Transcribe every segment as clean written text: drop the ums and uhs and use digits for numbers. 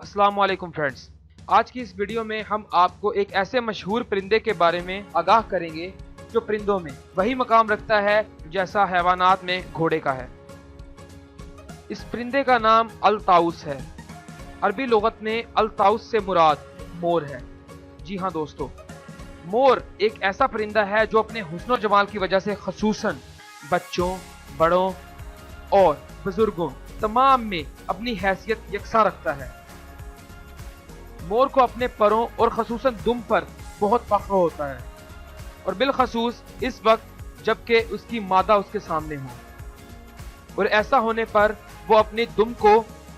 अस्सलाम वालेकुम फ्रेंड्स। आज की इस वीडियो में हम आपको एक ऐसे मशहूर परिंदे के बारे में आगाह करेंगे जो परिंदों में वही मकाम रखता है जैसा हैवानात में घोड़े का है। इस परिंदे का नाम अल-ताऊस है। अरबी लुगत में अल-ताऊस से मुराद मोर है। जी हाँ दोस्तों, मोर एक ऐसा परिंदा है जो अपने हुस्न और जमाल की वजह से खसूसन बच्चों, बड़ों और बुजुर्गों तमाम में अपनी हैसियत यकसा रखता है। मोर को अपने परों और खसूसन दुम पर बहुत फख्र होता है और बिलखसूस इस वक्त जबकि उसकी मादा उसके सामने हो, और ऐसा होने पर वो अपनी दुम को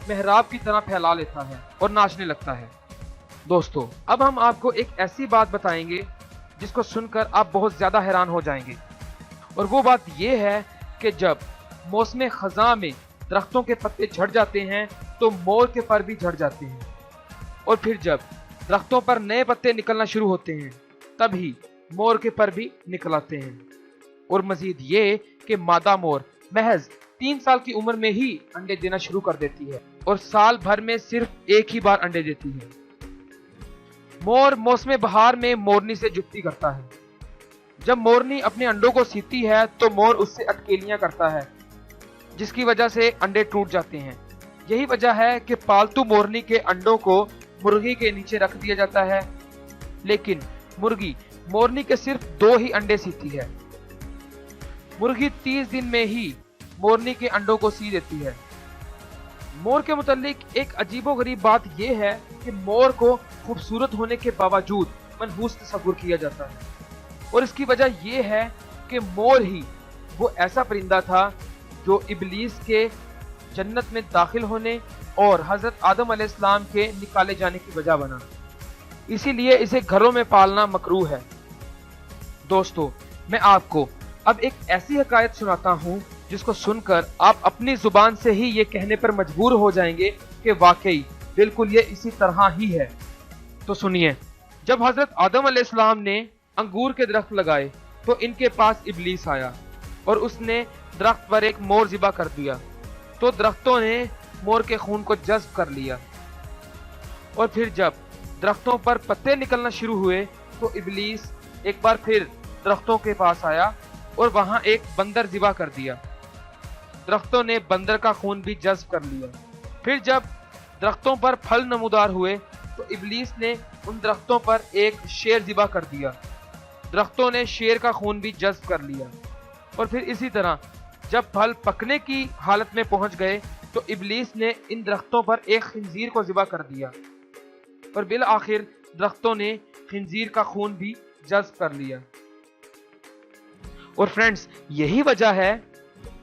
मेहराब की तरह फैला लेता है और नाचने लगता है। दोस्तों, अब हम आपको एक ऐसी बात बताएंगे जिसको सुनकर आप बहुत ज्यादा हैरान हो जाएंगे, और वो बात ये है कि जब मौसम खज़ां में दरख्तों के पत्ते झड़ जाते हैं तो मोर के पर भी झड़ जाते हैं, और फिर जब दरख्तों पर नए पत्ते निकलना शुरू होते हैं तभी मोर के पर भी निकल आते हैं। और मजीद ये कि मादा मोर महज 3 साल की उम्र में ही अंडे देना शुरू कर देती है और साल भर में सिर्फ एक ही बार अंडे देती है। मोर मौसम बहार में मोरनी से जुफ्ती करता है। जब मोरनी अपने अंडों को सीती है तो मोर उससे अटकेलियां करता है, जिसकी वजह से अंडे टूट जाते हैं। यही वजह है कि पालतू मोरनी के अंडों को मुर्गी के नीचे रख दिया जाता है, लेकिन मुर्गी मोरनी के सिर्फ 2 ही अंडे सीती है। मुर्गी 30 दिन में ही मोरनी के अंडों को सी देती है। मोर के मुतालिक एक अजीबोगरीब बात यह है कि मोर को खूबसूरत होने के बावजूद मनहूस तस्वुर किया जाता है, और इसकी वजह यह है कि मोर ही वो ऐसा परिंदा था जो इब्लीस के जन्नत में दाखिल होने और हजरत आदम अलैहिस्सलाम के निकाले जाने की वजह बना। इसीलिए इसे घरों में पालना मकरूह है। दोस्तों, मैं आपको अब एक ऐसी हकायत सुनाता हूँ जिसको सुनकर आप अपनी जुबान से ही ये कहने पर मजबूर हो जाएंगे कि वाकई बिल्कुल ये इसी तरह ही है। तो सुनिए। जब हजरत आदम अलैहिस्सलाम ने अंगूर के दरख्त लगाए तो इनके पास इब्लीस आया और उसने दरख्त पर एक मोर ज़िबा कर दिया, तो दरख्तों ने मोर के खून को जज्ब कर लिया। और फिर जब दरख्तों पर पत्ते निकलना शुरू हुए तो इब्लीस एक बार फिर दरख्तों के पास आया और वहां एक बंदर ज़िबा कर दिया। दरख्तों ने बंदर का खून भी जज्ब कर लिया। फिर जब दरख्तों पर फल नमूदार हुए तो इब्लीस ने उन दरख्तों पर एक शेर ज़िबा कर दिया। दरख्तों ने शेर का खून भी जज्ब कर लिया। और फिर इसी तरह जब फल पकने की हालत में पहुंच गए तो इब्लीस ने इन दरख्तों पर एक खिंजीर को ज़िबा कर दिया, और बिल आखिर दरख्तों ने खिंजीर का खून भी जज्ब कर लिया। और फ्रेंड्स, यही वजह है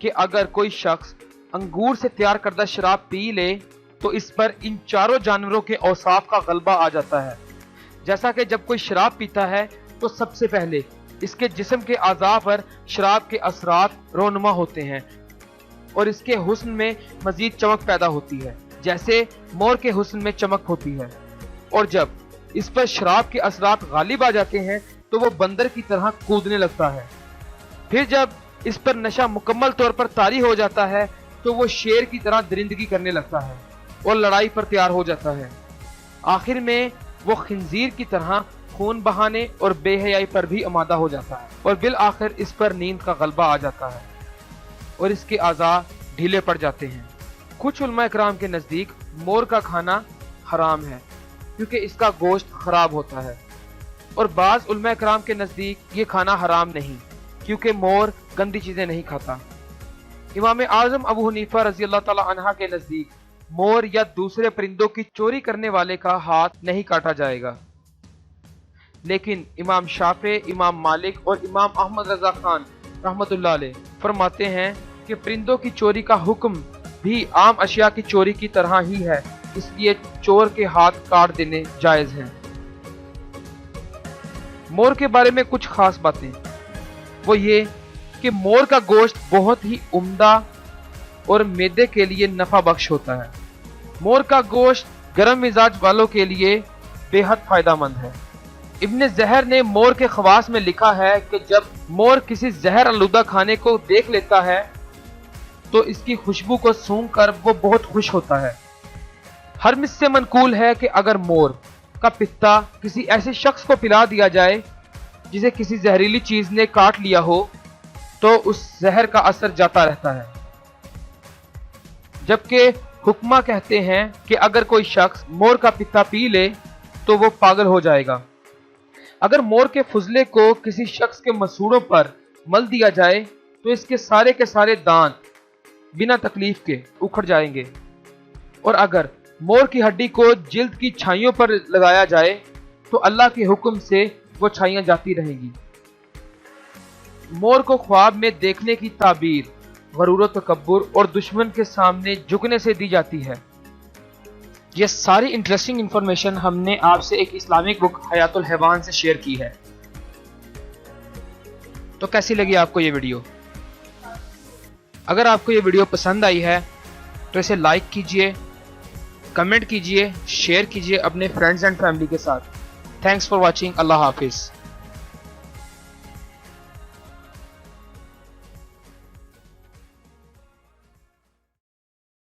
कि अगर कोई शख्स अंगूर से तैयार करदा शराब पी ले तो इस पर इन चारों जानवरों के औसाफ का गलबा आ जाता है। जैसा कि जब कोई शराब पीता है तो सबसे पहले इसके जिस्म के आज़ा पर शराब के असरात रोनुमा होते हैं और इसके हुस्न में मजीद चमक पैदा होती है, जैसे मोर के हुस्न में चमक होती है। और जब इस पर शराब के असरात गालिब आ जाते हैं तो वो बंदर की तरह कूदने लगता है। फिर जब इस पर नशा मुकम्मल तौर पर तारी हो जाता है तो वो शेर की तरह दरिंदगी करने लगता है और लड़ाई पर तैयार हो जाता है। आखिर में वो खिंजीर की तरह खून बहाने और बेहयाई पर भी आमादा हो जाता है, और बिल आखिर इस पर नींद का गलबा आ जाता है और इसके आज़ा ढीले पड़ जाते हैं। कुछ उलमा इकराम के नज़दीक मोर का खाना हराम है क्योंकि इसका गोश्त खराब होता है, और बाज़ उलमा इकराम के नज़दीक ये खाना हराम नहीं क्योंकि मोर गंदी चीज़ें नहीं खाता। इमाम आज़म अबू हनीफा रज़ी अल्लाह ताला अन्हा के नज़दीक मोर या दूसरे परिंदों की चोरी करने वाले का हाथ नहीं काटा जाएगा, लेकिन इमाम शाफे, इमाम मालिक और इमाम अहमद रजा खान रहमतुल्लाह अलैह फरमाते हैं कि परिंदों की चोरी का हुक्म भी आम अशिया की चोरी की तरह ही है, इसलिए चोर के हाथ काट देने जायज हैं। मोर के बारे में कुछ खास बातें, वो ये कि मोर का गोश्त बहुत ही उम्दा और मैदे के लिए नफा बख्श होता है। मोर का गोश्त गर्म मिजाज वालों के लिए बेहद फायदेमंद है। इब्न ज़हर ने मोर के खवास में लिखा है कि जब मोर किसी जहर आलूदा खाने को देख लेता है तो इसकी खुशबू को सूंघ कर वो बहुत खुश होता है। हरमिस से मनकूल है कि अगर मोर का पित्ता किसी ऐसे शख्स को पिला दिया जाए जिसे किसी जहरीली चीज ने काट लिया हो तो उस जहर का असर जाता रहता है, जबकि हुक्मा कहते हैं कि अगर कोई शख्स मोर का पित्ता पी ले तो वो पागल हो जाएगा। अगर मोर के फुजले को किसी शख्स के मसूड़ों पर मल दिया जाए तो इसके सारे के सारे दांत बिना तकलीफ के उखड़ जाएंगे, और अगर मोर की हड्डी को जिल्द की छाइयों पर लगाया जाए तो अल्लाह के हुक्म से वो छाइयां जाती रहेंगी। मोर को ख्वाब में देखने की ताबीर गरूर तकब्बुर और दुश्मन के सामने झुकने से दी जाती है। ये सारी इंटरेस्टिंग इंफॉर्मेशन हमने आपसे एक इस्लामिक बुक हयातुल हैवान से शेयर की है। तो कैसी लगी आपको ये वीडियो? अगर आपको ये वीडियो पसंद आई है तो इसे लाइक कीजिए, कमेंट कीजिए, शेयर कीजिए अपने फ्रेंड्स एंड फैमिली के साथ। Thanks for watching. अल्लाह हाफिज़।